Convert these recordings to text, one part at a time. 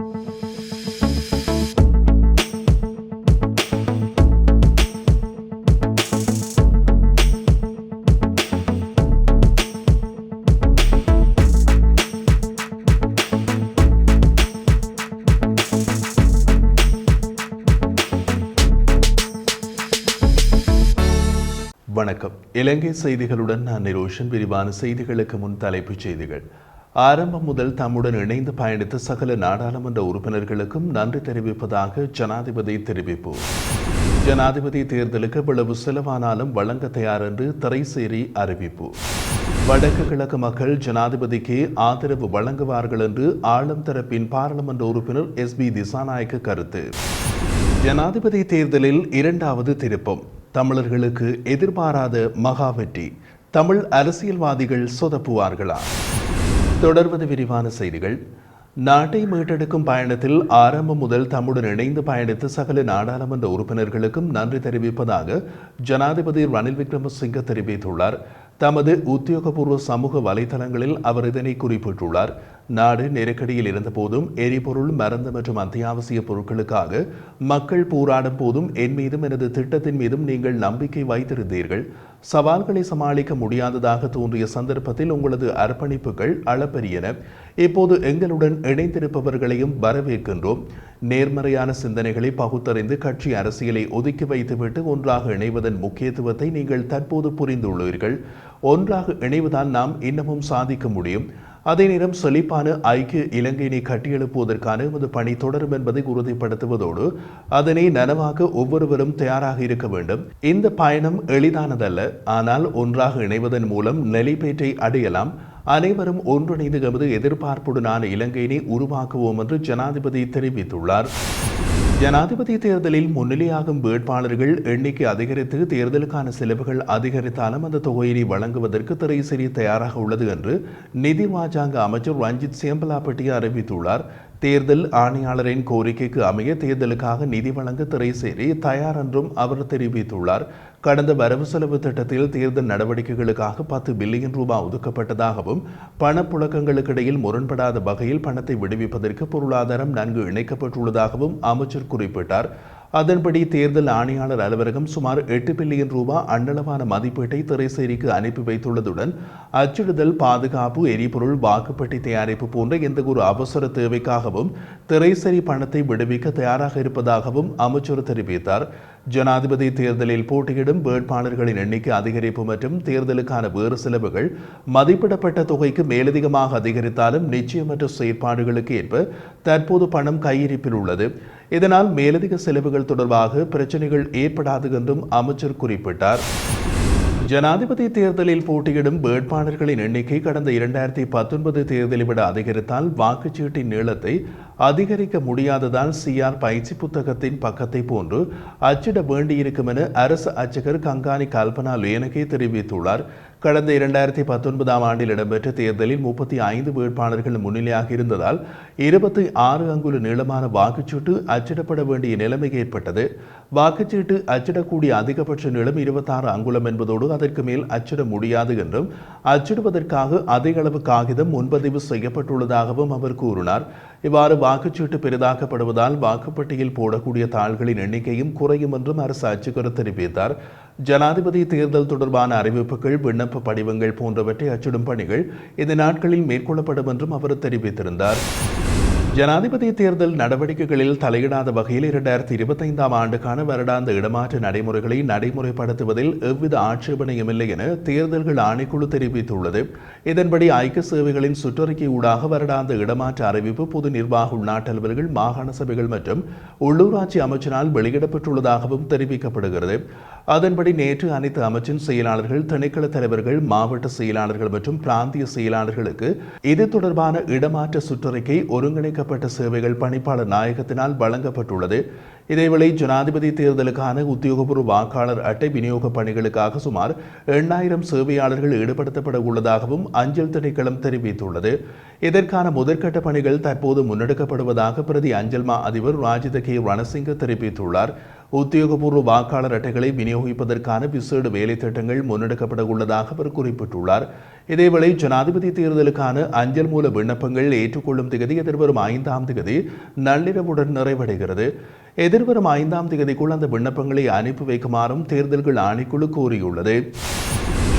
வணக்கம். இலங்கை செய்திகளுடன் நான் நிரோஷன். விரிவான செய்திகளுக்கு முன் தலைப்புச் செய்திகள். ஆரம்பம் முதல் தம்முடன் இணைந்து பயணித்த சகல நாடாளுமன்ற உறுப்பினர்களுக்கும் நன்றி தெரிவிப்பதாக ஜனாதிபதி தெரிவிப்பு. ஜனாதிபதி தேர்தலுக்கு எவ்வளவு செலவானாலும் வழங்க தயார் என்று திரைசேரி அறிவிப்பு. வடக்கு கிழக்கு மக்கள் ஜனாதிபதிக்கு ஆதரவு வழங்குவார்கள் என்று ஆளும் தரப்பின் பாராளுமன்ற உறுப்பினர் SB திசாநாயக்க கருத்து. ஜனாதிபதி தேர்தலில் இரண்டாவது திருப்பம். தமிழர்களுக்கு எதிர்பாராத மகா வெற்றி. தமிழ் அரசியல்வாதிகள் சொதப்புவார்களா? தொடர்வது விரிவான செய்திகள். நாட்டை மீட்டெடுக்கும் பயணத்தில் ஆரம்பம் முதல் தம்முடன் இணைந்து பயணித்த சகல நாடாளுமன்ற உறுப்பினர்களுக்கும் நன்றி தெரிவிப்பதாக ஜனாதிபதி ரணில் விக்ரமசிங்க தெரிவித்துள்ளார். தமது உத்தியோகபூர்வ சமூக வலைதளங்களில் அவர் இதனை குறிப்பிட்டுள்ளார். நாடு நெருக்கடியில் இருந்தபோதும் எரிபொருள், மருந்து மற்றும் அத்தியாவசிய பொருட்களுக்காக மக்கள் போராடும் போதும் என் மீதும் எனது திட்டத்தின் மீதும் நீங்கள் நம்பிக்கை வைத்திருந்தீர்கள். சவால்களை சமாளிக்க முடியாததாக தோன்றிய சந்தர்ப்பத்தில் உங்களது அர்ப்பணிப்புகள் அளப்பரியன. இப்போது எங்களுடன் இணைந்திருப்பவர்களையும் வரவேற்கின்றோம். நேர்மறையான சிந்தனைகளை பகுத்தறிந்து கட்சி அரசியலை ஒதுக்கி வைத்துவிட்டு ஒன்றாக இணைவதன் முக்கியத்துவத்தை நீங்கள் தற்போது புரிந்துள்ளீர்கள். ஒன்றாக இணைவதால் நாம் இன்னமும் சாதிக்க முடியும். அதே நேரம் செழிப்பான ஐக்கிய இலங்கையினை கட்டியெழுப்புவதற்கான எமது பணி தொடரும் என்பதை உறுதிப்படுத்துவதோடு அதனை நனவாக்க ஒவ்வொருவரும் தயாராக இருக்க வேண்டும். இந்த பயணம் எளிதானதல்ல. ஆனால் ஒன்றாக இணைவதன் மூலம் நிலைப்பேற்றை அடையலாம். அனைவரும் ஒன்றிணைந்து எமது எதிர்பார்ப்புடனான இலங்கையினை உருவாக்குவோம் என்று ஜனாதிபதி தெரிவித்துள்ளார். ஜனாதிபதி தேர்தலில் முன்னிலையாகும் வேட்பாளர்கள் எண்ணிக்கை அதிகரித்து தேர்தலுக்கான செலவுகள் அதிகரித்தாலும் அந்த தொகையினை வழங்குவதற்கு திரைசேரி தயாராக உள்ளது என்று நிதி ராஜாங்க அமைச்சர் ரஞ்சித் சேம்பலாப்பட்டிய அறிவித்துள்ளார். தேர்தல் ஆணையாளரின் கோரிக்கைக்கு அமைய தேர்தலுக்காக நிதி வழங்க திரைசேரி தயார் என்றும் அவர் தெரிவித்துள்ளார். கடந்த வரவு செலவு திட்டத்தில் தேர்தல் நடவடிக்கைகளுக்காக 10 பில்லியன் ரூபாய் ஒதுக்கப்பட்டதாகவும் பணப்புழக்கங்களுக்கு இடையில் முரண்படாத வகையில் பணத்தை விடுவிப்பதற்கு பொருளாதாரம் நன்கு இணைக்கப்பட்டுள்ளதாகவும் அமைச்சர் குறிப்பிட்டார். அதன்படி தேர்தல் ஆணையாளர் அலுவலகம் சுமார் 8 பில்லியன் ரூபாய் அன்னளவான மதிப்பீட்டை திரைசேரிக்கு அனுப்பி வைத்துள்ளதுடன் அச்சிடுதல், பாதுகாப்பு, எரிபொருள், வாக்குப்பட்டி தயாரிப்பு போன்ற எந்த ஒரு அவசர தேவைக்காகவும் திரைசேரி பணத்தை விடுவிக்க தயாராக இருப்பதாகவும் அமைச்சர் தெரிவித்தார். ஜனாதிபதி தேர்தலில் போட்டியிடும் வேட்பாளர்களின் எண்ணிக்கை அதிகரிப்பு மற்றும் தேர்தலுக்கான வேறு செலவுகள் மதிப்பிடப்பட்ட தொகைக்கு மேலதிகமாக அதிகரித்தாலும் நிச்சயமற்ற செயற்பாடுகளுக்கு ஏற்ப தற்போது பணம் கையிருப்பில் உள்ளது. இதனால் மேலதிக செலவுகள் தொடர்பாக பிரச்சனைகள் ஏற்படாது என்றும் அமைச்சர் குறிப்பிட்டார். ஜனாதிபதி தேர்தலில் போட்டியிடும் வேட்பாளர்களின் எண்ணிக்கை கடந்த 2019 தேர்தலை விட அதிகரித்தால் வாக்குச்சீட்டின் நீளத்தை அதிகரிக்க முடியாததால் CR பயிற்சி புத்தகத்தின் பக்கத்தை போன்று அச்சிட வேண்டியிருக்கும் என அரசு அச்சகர் கங்கானி கல்பனா லேனகே தெரிவித்துள்ளார். கடந்த 2019 ஆண்டில் இடம்பெற்ற தேர்தலில் 35 வேட்பாளர்கள் முன்னிலையாக இருந்ததால் 26 அங்குல நீளமான வாக்குச்சீட்டு அச்சிடப்பட வேண்டிய நிலைமை ஏற்பட்டது. வாக்குச்சீட்டு அச்சிடக்கூடிய அதிகபட்ச நீளம் 26 அங்குலம் என்பதோடு அதற்கு மேல் அச்சிட முடியாது என்றும் அச்சிடுவதற்காக அதிக அளவு காகிதம் முன்பதிவு செய்யப்பட்டுள்ளதாகவும் அவர் கூறினார். இவ்வாறு வாக்குச்சீட்டு பெரிதாக்கப்படுவதால் வாக்குப்பட்டியில் போடக்கூடிய தாள்களின் எண்ணிக்கையும் குறையும் என்றும் அரசு அச்சுக்கர் தெரிவித்தார். ஜனாதிபதி தேர்தல் தொடர்பான அறிவிப்புகள், விண்ணப்ப படிவங்கள் போன்றவற்றை அச்சிடும் பணிகள் இந்த நாட்களில் மேற்கொள்ளப்படும் என்றும் அவர் தெரிவித்திருந்தார். ஜனாதிபதி தேர்தல் நடவடிக்கைகளில் தலையிடாத வகையில் 2025 ஆண்டுக்கான வருடாந்த இடமாற்ற நடைமுறைகளை நடைமுறைப்படுத்துவதில் எவ்வித ஆட்சேபனையும் இல்லை என தேர்தல்கள் ஆணைக்குழு தெரிவித்துள்ளது. இதன்படி ஐக்கிய சேவைகளின் சுற்றறிக்கை ஊடாக வருடாந்த இடமாற்ற அறிவிப்பு பொது நிர்வாக உள்நாட்டலுவல்கள், மாகாண சபைகள் மற்றும் உள்ளூராட்சி அமைச்சினால் வெளியிடப்பட்டுள்ளதாகவும் தெரிவிக்கப்படுகிறது. அதன்படி நேற்று அனைத்து அமைச்சின் செயலாளர்கள், திணைக்கள தலைவர்கள், மாவட்ட செயலாளர்கள் மற்றும் பிராந்திய செயலாளர்களுக்கு இது தொடர்பான இடமாற்ற சுற்றறிக்கை ஒருங்கிணைக்கப்பட்ட சேவைகள் பணிப்பாளர் நாயகத்தினால் வழங்கப்பட்டுள்ளது. இதேவேளை ஜனாதிபதி தேர்தலுக்கான உத்தியோகபூர்வ வாக்காளர் அட்டை விநியோக பணிகளுக்காக சுமார் 8,000 சேவையாளர்கள் ஈடுபடுத்தப்பட உள்ளதாகவும் அஞ்சல் திணைக்களம் தெரிவித்துள்ளது. இதற்கான முதற்கட்ட பணிகள் தற்போது முன்னெடுக்கப்படுவதாக பிரதி அஞ்சல் மா அதிபர் ராஜித கே ரணசிங்க தெரிவித்துள்ளார். உத்தியோகபூர்வ வாக்காளர் அட்டைகளை விநியோகிப்பதற்கான விசேட வேலை திட்டங்கள் முன்னெடுக்கப்பட உள்ளதாக அவர் குறிப்பிட்டுள்ளார். இதேவேளை ஜனாதிபதி தேர்தலுக்கான அஞ்சல் மூல விண்ணப்பங்கள் ஏற்றுக்கொள்ளும் திகதி எதிர்வரும் 5ஆம் திகதி நள்ளிரவுடன் நிறைவடைகிறது. எதிர்வரும் 5ஆம் திகதிக்குள் அந்த விண்ணப்பங்களை அனுப்பி வைக்குமாறும் தேர்தல்கள் ஆணைக்குழு கோரியுள்ளது.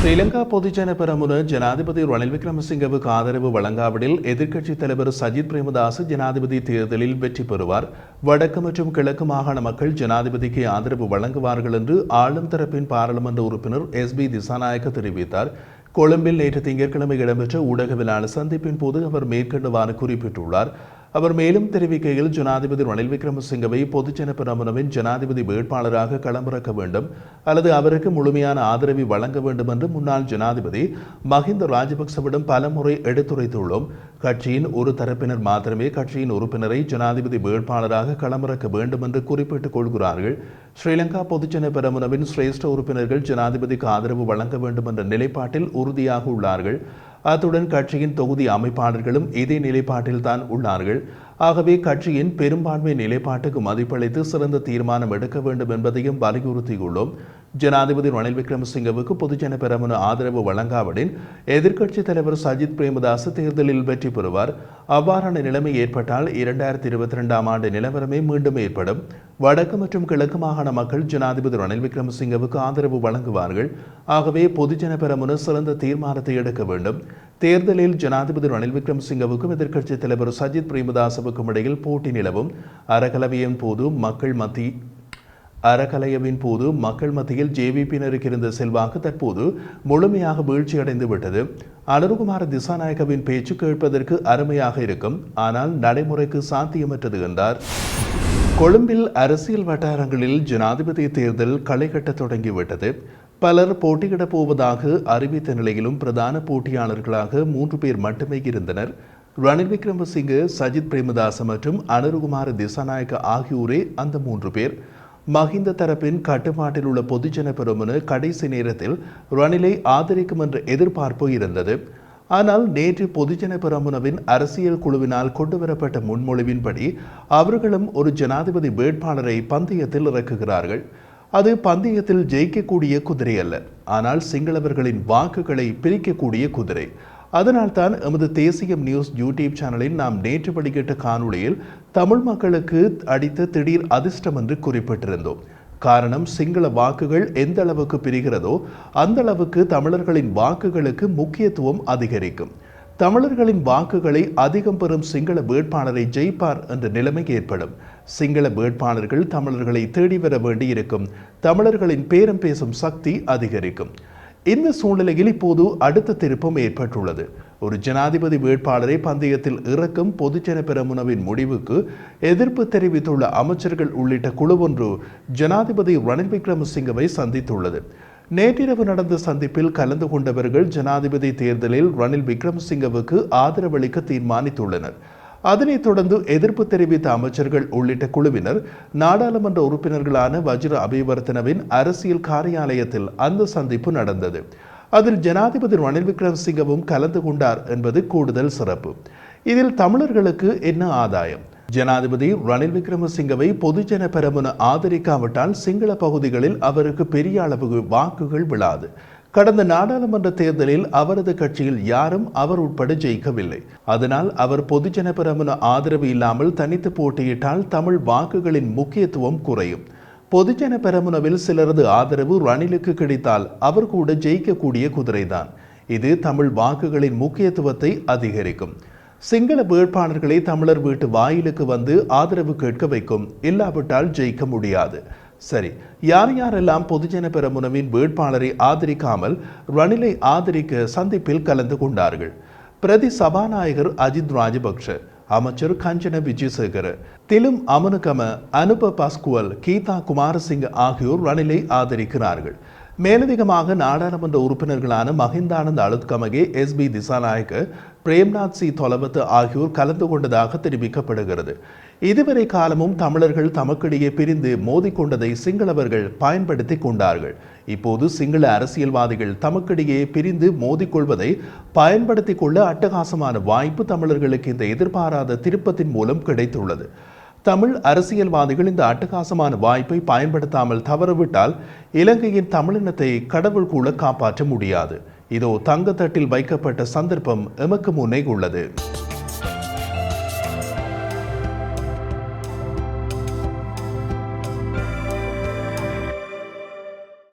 ஸ்ரீலங்கா பொதுஜன பெரமுன ஜனாதிபதி ரணில் விக்ரமசிங்கவுக்கு ஆதரவு வழங்காவிடில் எதிர்க்கட்சித் தலைவர் சஜித் பிரேமதாச ஜனாதிபதி தேர்தலில் வெற்றி பெறுவார். வடக்கு மற்றும் கிழக்கு மாகாண மக்கள் ஜனாதிபதிக்கு ஆதரவு வழங்குவார்கள் என்று ஆளும் தரப்பின் பாராளுமன்ற உறுப்பினர் SB திசாநாயக்க தெரிவித்தார். கொழும்பில் நேற்று திங்கட்கிழமை இடம்பெற்ற ஊடகவியலாளர் சந்திப்பின் போது அவர் மேற்கண்டவாறு குறிப்பிட்டுள்ளார். அவர் மேலும் தெரிவிக்கையில் ஜனாதிபதி ரணில் விக்ரமசிங்கவை பொதுஜன பெரமுனவின் ஜனாதிபதி வேட்பாளராக களமிறக்க வேண்டும் அல்லது அவருக்கு முழுமையான ஆதரவை வழங்க வேண்டும் என்று முன்னாள் ஜனாதிபதி மஹிந்த ராஜபக்சவிடம் பலமுறை எடுத்துரைத்துள்ளோம். கட்சியின் ஒரு தரப்பினர் மாத்திரமே கட்சியின் உறுப்பினரை ஜனாதிபதி வேட்பாளராக களமிறக்க வேண்டும் என்று குறிப்பிட்டுக் கொள்கிறார்கள். ஸ்ரீலங்கா பொதுஜன பெரமுனவின் சிரேஷ்ட உறுப்பினர்கள் ஜனாதிபதிக்கு ஆதரவு வழங்க வேண்டும் என்ற நிலைப்பாட்டில் உறுதியாக உள்ளார்கள். அத்துடன் கட்சியின் தொகுதி அமைப்பாளர்களும் இதே நிலைப்பாட்டில் தான் உள்ளார்கள். ஆகவே கட்சியின் பெரும்பான்மை நிலைப்பாட்டுக்கு மதிப்பளித்து சிறந்த தீர்மானம் எடுக்க வேண்டும் என்பதையும் வலியுறுத்தியுள்ளோம். ஜனாதிபதி ரணில் விக்ரமசிங்கவுக்கு பொதுஜன பெரமுன ஆதரவு வழங்காவிடின் எதிர்க்கட்சித் தலைவர் சஜித் பிரேமதாச தேர்தலில் வெற்றி பெறுவார். அவ்வாறான நிலைமை ஏற்பட்டால் 2022ஆம் ஆண்டு நிலவரமே மீண்டும் ஏற்படும். வடக்கு மற்றும் கிழக்கு மாகாண மக்கள் ஜனாதிபதி ரணில் விக்ரமசிங்கவுக்கு ஆதரவு வழங்குவார்கள். ஆகவே பொதுஜன பெரமுன சிறந்த தீர்மானத்தை எடுக்க வேண்டும். தேர்தலில் ஜனாதிபதி ரணில் விக்ரமசிங்கவுக்கும் எதிர்க்கட்சித் தலைவர் சஜித் பிரேமதாசவுக்கும் இடையில் போட்டி நிலவும். அறக்கலையவின் போது மக்கள் மத்தியில் ஜேவிபியினருக்கு இருந்த செல்வாக்கு தற்போது முழுமையாக வீழ்ச்சியடைந்து விட்டது. அனுருகுமார திசாநாயக்கவின் பேச்சு கேட்பதற்கு அருமையாக இருக்கும், ஆனால் நடைமுறைக்கு சாத்தியமற்றது என்றார். கொழும்பில் அரசியல் வட்டாரங்களில் ஜனாதிபதி தேர்தல் களை கட்ட தொடங்கிவிட்டது. பலர் போட்டியிடப் போவதாக அறிவித்த நிலையிலும் பிரதான போட்டியாளர்களாக 3 பேர் மட்டுமே இருந்தனர். ரணில் விக்ரமசிங்க, சஜித் பிரேமதாச மற்றும் அனுருகுமார திசாநாயக்க ஆகியோரே அந்த 3 பேர். மஹிந்த தரப்பின் கட்டுப்பாட்டில் உள்ள பொதுஜன பெரமுன கடைசி நேரத்தில் ரணிலை ஆதரிக்கும் என்ற எதிர்பார்ப்பு இருந்தது. ஆனால் நேற்று பொதுஜன பெரமுனவின் அரசியல் குழுவினால் கொண்டுவரப்பட்ட முன்மொழிவின்படி அவர்களும் ஒரு ஜனாதிபதி வேட்பாளரை பந்தயத்தில் இறக்குகிறார்கள். அது பந்தயத்தில் ஜெயிக்கக்கூடிய குதிரை அல்ல, ஆனால் சிங்களவர்களின் வாக்குகளை பிரிக்கக்கூடிய குதிரை. அதனால்தான் எமது தேசியம் நியூஸ் யூடியூப் சேனலில் நாம் நேற்று வெளியிட்ட காணொளியில் தமிழ் மக்களுக்கு அடித்த திடீர் அதிர்ஷ்டம் என்று குறிப்பிட்டிருந்தோம். காரணம், சிங்கள வாக்குகள் எந்த அளவுக்கு பிரிகிறதோ அந்த அளவுக்கு தமிழர்களின் வாக்குகளுக்கு முக்கியத்துவம் அதிகரிக்கும். தமிழர்களின் வாக்குகளை அதிகம் பெறும் சிங்கள வேட்பாளரை ஜெயிப்பார் என்ற நிலைமை ஏற்படும். சிங்கள வேட்பாளர்கள் தமிழர்களை தேடி வர வேண்டியிருக்கும். தமிழர்களின் பேரம் பேசும் சக்தி அதிகரிக்கும். இந்த சூழ்நிலையில் இப்போது அடுத்த திருப்பம் ஏற்பட்டுள்ளது. ஒரு ஜனாதிபதி வேட்பாளரை பந்தயத்தில் இறக்கும் பொதுஜன பெரமுனவின் முடிவுக்கு எதிர்ப்பு தெரிவித்துள்ள அமைச்சர்கள் உள்ளிட்ட குழு ஒன்று ஜனாதிபதி ரணில் விக்ரமசிங்கவை சந்தித்துள்ளது. நேற்றிரவு நடந்த சந்திப்பில் கலந்து கொண்டவர்கள் ஜனாதிபதி தேர்தலில் ரணில் விக்ரமசிங்கவுக்கு ஆதரவளிக்க தீர்மானித்துள்ளனர். அதனைத் தொடர்ந்து எதிர்ப்பு தெரிவித்த அமைச்சர்கள் உள்ளிட்ட குழுவினர் நாடாளுமன்ற உறுப்பினர்களான வஜ்ர அபிவர்த்தனவின் அரசியல் காரியாலயத்தில் அந்த சந்திப்பு நடந்தது. அதில் ஜனாதிபதி ரணில் விக்ரமசிங்கவும் கலந்து கொண்டார் என்பது கூடுதல் சிறப்பு. இதில் தமிழர்களுக்கு என்ன ஆதாயம்? ஜனாதிபதி ரணில் விக்ரமசிங்கவை பொதுஜன பெரமுன ஆதரிக்காவிட்டால் சிங்கள பகுதிகளில் அவருக்கு பெரிய அளவு வாக்குகள் விழாது. கடந்த நாடாளுமன்ற தேர்தலில் அவரது கட்சியில் யாரும் அவர் உட்பட ஜெயிக்கவில்லை. அதனால் அவர் பொதுஜன பெரமுன ஆதரவு இல்லாமல் தனித்து போட்டியிட்டால் தமிழ் வாக்குகளின் முக்கியத்துவம் குறையும். பொதுஜன பெரமுனவில் சிலரது ஆதரவு ரணிலுக்கு கிடைத்தால் அவர் கூட ஜெயிக்கக்கூடிய குதிரைதான். இது தமிழ் வாக்குகளின் முக்கியத்துவத்தை அதிகரிக்கும். சிங்கள வேட்பாளர்களை தமிழர் வீட்டு வாயிலுக்கு வந்து ஆதரவு கேட்க வைக்கும். இல்லாவிட்டால் ஜெயிக்க முடியாது. சரி, யார் யாரெல்லாம் பொதுஜன பெரமுனவின் வேட்பாளரை ஆதரிக்காமல் ரணிலை ஆதரிக்க சந்திப்பில் கலந்து கொண்டார்கள்? பிரதி சபாநாயகர் அஜித் ராஜபக்ஷ, அமைச்சர் கஞ்சன விஜயசேகர, திலும் அமனுகம, அனுப பாஸ்குவல், கீதா குமாரசிங்க ஆகியோர் ரணிலை ஆதரிக்கிறார்கள். மேலதிகமாக நாடாளுமன்ற உறுப்பினர்களான மஹிந்தானந்த் அழுத்கமகே, SB திசாநாயக்க, பிரேம்நாத் சி தொலவத் ஆகியோர் கலந்து கொண்டதாக தெரிவிக்கப்படுகிறது. இதுவரை காலமும் தமிழர்கள் தமக்கிடையே பிரிந்து மோதிக்கொண்டதை சிங்களவர்கள் பயன்படுத்தி கொண்டார்கள். இப்போது சிங்கள அரசியல்வாதிகள் தமக்கிடையே பிரிந்து மோதிக்கொள்வதை பயன்படுத்தி கொள்ள அட்டகாசமான வாய்ப்பு தமிழர்களுக்கு இந்த எதிர்பாராத திருப்பத்தின் மூலம் கிடைத்துள்ளது. தமிழ் அரசியல்வாதிகள் இந்த அட்டகாசமான வாய்ப்பை பயன்படுத்தாமல் தவறவிட்டால் இலங்கையின் தமிழினத்தை கடவுள் கூட காப்பாற்ற முடியாது. இதோ தங்கத்தட்டில் வைக்கப்பட்ட சந்தர்ப்பம் எமக்கு முன்னே உள்ளது.